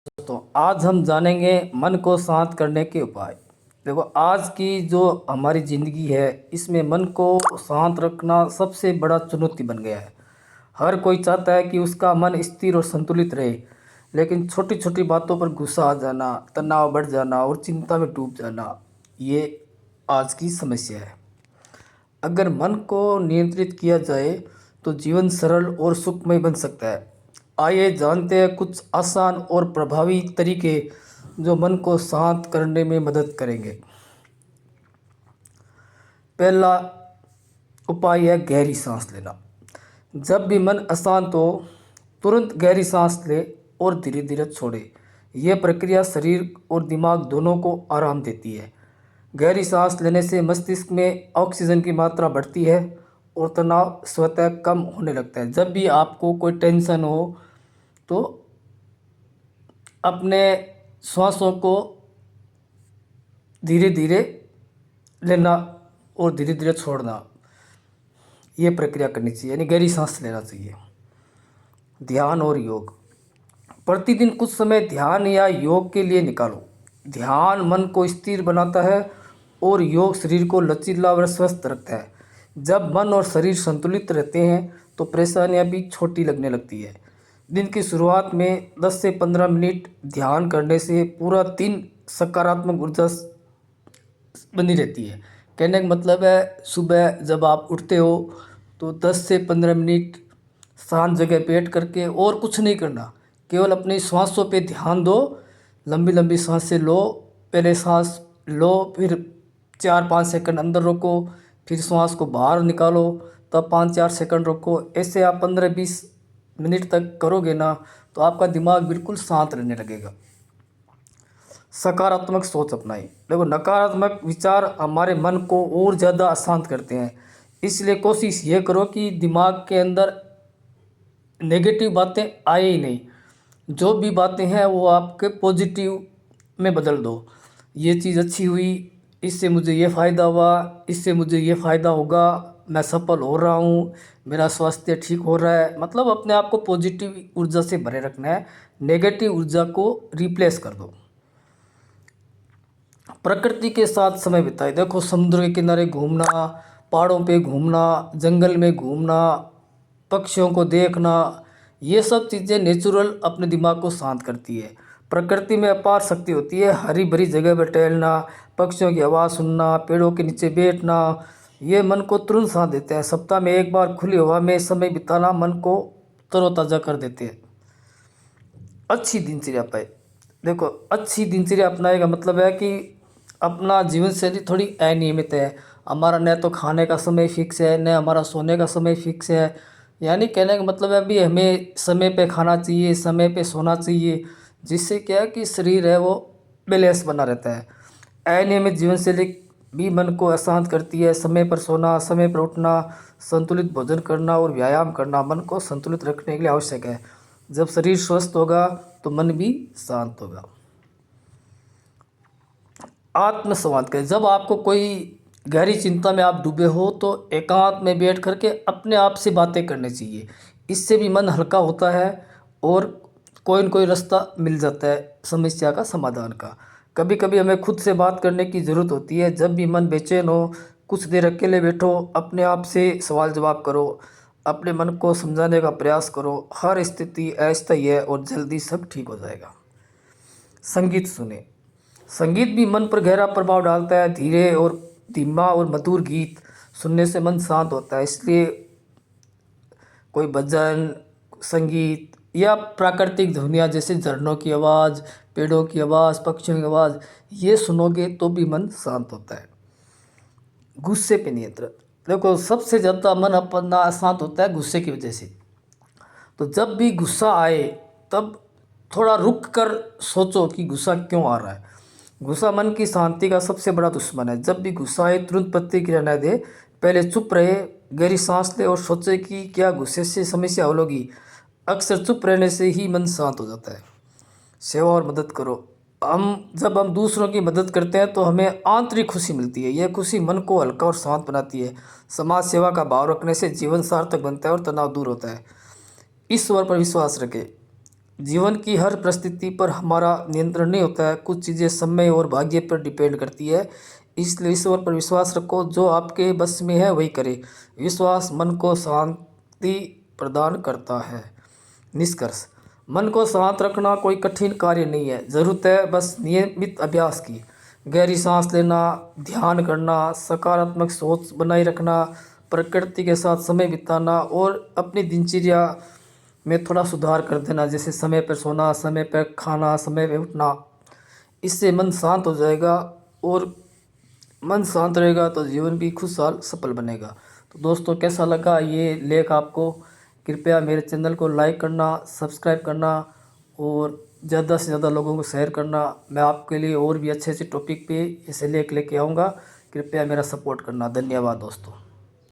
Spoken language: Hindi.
दोस्तों, आज हम जानेंगे मन को शांत करने के उपाय। देखो, आज की जो हमारी ज़िंदगी है इसमें मन को शांत रखना सबसे बड़ा चुनौती बन गया है। हर कोई चाहता है कि उसका मन स्थिर और संतुलित रहे, लेकिन छोटी छोटी बातों पर गुस्सा आ जाना, तनाव बढ़ जाना और चिंता में डूब जाना, ये आज की समस्या है। अगर मन को नियंत्रित किया जाए तो जीवन सरल और सुखमय बन सकता है। आइए जानते हैं कुछ आसान और प्रभावी तरीके जो मन को शांत करने में मदद करेंगे। पहला उपाय है गहरी सांस लेना। जब भी मन अशांत हो, तुरंत गहरी सांस ले और धीरे धीरे छोड़े। यह प्रक्रिया शरीर और दिमाग दोनों को आराम देती है। गहरी सांस लेने से मस्तिष्क में ऑक्सीजन की मात्रा बढ़ती है और तनाव स्वतः कम होने लगता है। जब भी आपको कोई टेंशन हो तो अपने श्वासों को धीरे धीरे लेना और धीरे धीरे छोड़ना, ये प्रक्रिया करनी चाहिए, यानी गहरी सांस लेना चाहिए। ध्यान और योग। प्रतिदिन कुछ समय ध्यान या योग के लिए निकालो। ध्यान मन को स्थिर बनाता है और योग शरीर को लचीला और स्वस्थ रखता है। जब मन और शरीर संतुलित रहते हैं तो परेशानियां भी छोटी लगने लगती है। दिन की शुरुआत में 10 से 15 मिनट ध्यान करने से पूरा दिन सकारात्मक ऊर्जा बनी रहती है। कहने का मतलब है, सुबह जब आप उठते हो तो 10 से 15 मिनट शांत जगह बैठ करके और कुछ नहीं करना, केवल अपनी सांसों पे ध्यान दो। लंबी लंबी सांसें लो। पहले सांस लो, फिर 4-5 सेकंड अंदर रोको, फिर सांस को बाहर निकालो, तब 5-4 सेकंड रोको। ऐसे आप 15-20 मिनट तक करोगे ना तो आपका दिमाग बिल्कुल शांत रहने लगेगा। सकारात्मक सोच अपनाई। देखो, नकारात्मक विचार हमारे मन को और ज़्यादा अशांत करते हैं, इसलिए कोशिश ये करो कि दिमाग के अंदर नेगेटिव बातें आए ही नहीं। जो भी बातें हैं वो आपके पॉजिटिव में बदल दो। ये चीज़ अच्छी हुई, इससे मुझे ये फ़ायदा हुआ, इससे मुझे ये फ़ायदा होगा, मैं सफल हो रहा हूँ, मेरा स्वास्थ्य ठीक हो रहा है। मतलब अपने आप को पॉजिटिव ऊर्जा से भरे रखना है, नेगेटिव ऊर्जा को रिप्लेस कर दो। प्रकृति के साथ समय बिताए। देखो, समुद्र के किनारे घूमना, पहाड़ों पे घूमना, जंगल में घूमना, पक्षियों को देखना, ये सब चीज़ें नेचुरल अपने दिमाग को शांत करती है। प्रकृति में अपार शक्ति होती है। हरी भरी जगह पर टहलना, पक्षियों की आवाज़ सुनना, पेड़ों के नीचे बैठना, ये मन को तुरंत शांत देते हैं। सप्ताह में एक बार खुली हवा में समय बिताना मन को तरोताज़ा कर देते हैं। अच्छी दिनचर्या पाए। देखो, अच्छी दिनचर्या अपनाने का मतलब है कि अपना जीवन शैली थोड़ी अनियमित है। हमारा न तो खाने का समय फिक्स है, न हमारा सोने का समय फिक्स है। यानी कहने का मतलब है अभी हमें समय पे खाना चाहिए, समय पे सोना चाहिए, जिससे क्या है कि शरीर है वो बैलेंस बना रहता है। अनियमित जीवन शैली भी मन को अशांत करती है। समय पर सोना, समय पर उठना, संतुलित भोजन करना और व्यायाम करना मन को संतुलित रखने के लिए आवश्यक है। जब शरीर स्वस्थ होगा तो मन भी शांत होगा। आत्मसंवाद करें। जब आपको कोई गहरी चिंता में आप डूबे हो तो एकांत में बैठ करके अपने आप से बातें करनी चाहिए। इससे भी मन हल्का होता है और कोई न कोई रास्ता मिल जाता है समस्या का समाधान का। कभी कभी हमें खुद से बात करने की ज़रूरत होती है। जब भी मन बेचैन हो, कुछ देर अकेले बैठो, अपने आप से सवाल जवाब करो, अपने मन को समझाने का प्रयास करो। हर स्थिति अस्थायी है और जल्दी सब ठीक हो जाएगा। संगीत सुने। संगीत भी मन पर गहरा प्रभाव डालता है। धीरे और धीमा और मधुर गीत सुनने से मन शांत होता है। इसलिए कोई भजन, संगीत या प्राकृतिक ध्वनियाँ जैसे झरनों की आवाज़, पेड़ों की आवाज़, पक्षियों की आवाज़, ये सुनोगे तो भी मन शांत होता है। गुस्से पे नियंत्रण। देखो, सबसे ज़्यादा मन अपना अशांत होता है गुस्से की वजह से। तो जब भी गुस्सा आए तब थोड़ा रुक कर सोचो कि गुस्सा क्यों आ रहा है। गुस्सा मन की शांति का सबसे बड़ा दुश्मन है। जब भी गुस्सा आए तुरंत प्रतिक्रिया न दे, पहले चुप रहे, गहरी सांस ले और सोचे कि क्या गुस्से से समस्या हल होगी। अक्सर चुप रहने से ही मन शांत हो जाता है। सेवा और मदद करो। जब हम दूसरों की मदद करते हैं तो हमें आंतरिक खुशी मिलती है। यह खुशी मन को हल्का और शांत बनाती है। समाज सेवा का भाव रखने से जीवन सार्थक बनता है और तनाव दूर होता है। ईश्वर पर विश्वास रखें। जीवन की हर परिस्थिति पर हमारा नियंत्रण नहीं होता है, कुछ चीज़ें समय और भाग्य पर डिपेंड करती है। इसलिए ईश्वर पर विश्वास रखो, जो आपके बस में है वही करे। विश्वास मन को शांति प्रदान करता है। निष्कर्ष, मन को शांत रखना कोई कठिन कार्य नहीं है, ज़रूरत है बस नियमित अभ्यास की। गहरी सांस लेना, ध्यान करना, सकारात्मक सोच बनाए रखना, प्रकृति के साथ समय बिताना और अपनी दिनचर्या में थोड़ा सुधार कर देना, जैसे समय पर सोना, समय पर खाना, समय पर उठना। इससे मन शांत हो जाएगा और मन शांत रहेगा तो जीवन भी खुशहाल सफल बनेगा। तो दोस्तों, कैसा लगा ये लेख आपको? कृपया मेरे चैनल को लाइक करना, सब्सक्राइब करना और ज़्यादा से ज़्यादा लोगों को शेयर करना। मैं आपके लिए और भी अच्छे अच्छे टॉपिक पे ऐसे लेख लेके आऊँगा। कृपया मेरा सपोर्ट करना। धन्यवाद दोस्तों।